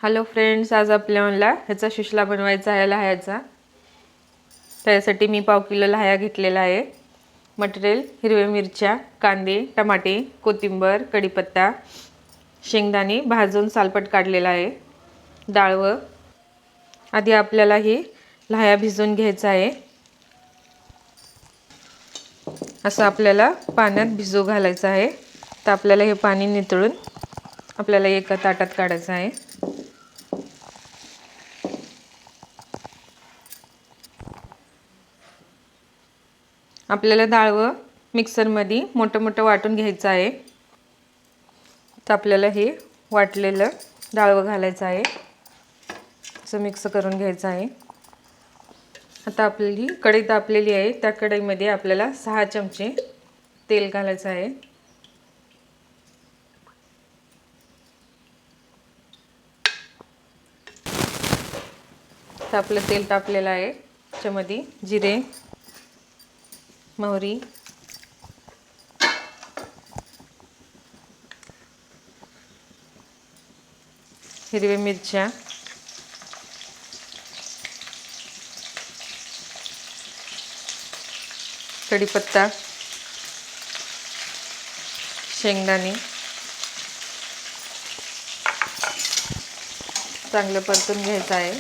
Hello friends, आज आपल्याला ह्याचा शिशला बनवायचा आहे लह्याचा। त्यासाठी मी पाव किलो लह्या घेतलेला आहे। मटेरियल: हिरव्या मिरच्या, कांदे, टमाटे, कोथिंबीर, कढीपत्ता, शेंगदाणे भाजून सालपट काढलेला आहे, डाळ। आधी आपल्याला हे लह्या भिजवून घ्यायचा आहे। असं आपल्याला पाण्यात भिजू घालायचं आहे। तर आपल्याला हे पाणी नितळून आपल्याला एका ताटात काढायचं आहे। आपल्याला डाळ मिक्सरमध्ये मोठं वाटून घ्यायचं आहे। तर आपल्याला हे वाटलेलं डाळ घालायचं आहे, असं मिक्स करून घ्यायचं आहे। आता आपली कढई तापलेली आहे, त्या कढईमध्ये आपल्याला 6 चमचे तेल घालायचं आहे। तर आपलं तेल तापलेलं आहे, त्याच्यामध्ये जिरे, मोहरी, हिरव्या मिरच्या, कढीपत्ता, शेंगदाणे चांगलं परतून घ्यायचं आहे।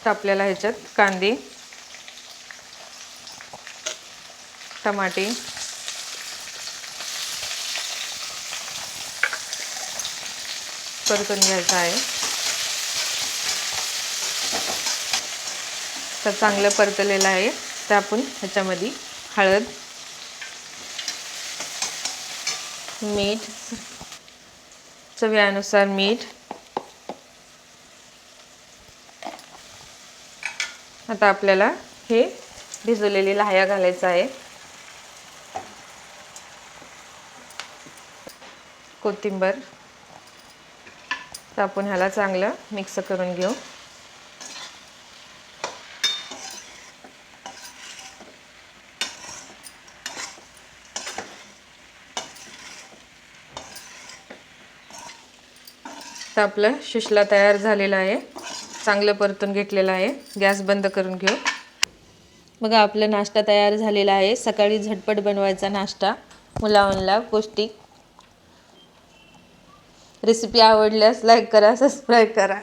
तर आपल्याला ह्याच्यात कांदे, टमाटे, परतून घ्यायचं आहे। तर चांगलं परतलेलं आहे, तर आपण ह्याच्यामध्ये हळद, मीठ, चवीनुसार मीठ। आता आपल्याला हे भिजवलेली लह्या घालायचं आहे, कोथिंबीर। तर आपण ह्याला चांगलं मिक्स करून घेऊ। तर आपलं शिशला तयार झालेला आहे, चांगलं परतून घेतलेलं आहे। गॅस बंद करून घेऊ। बघा, आपला नाश्ता तयार झालेला आहे। सकाळी झटपट बनवायचा नाश्ता, मुलांना पौष्टिक। रेसिपी आवडल्यास लाईक करा, सबस्क्राईब करा।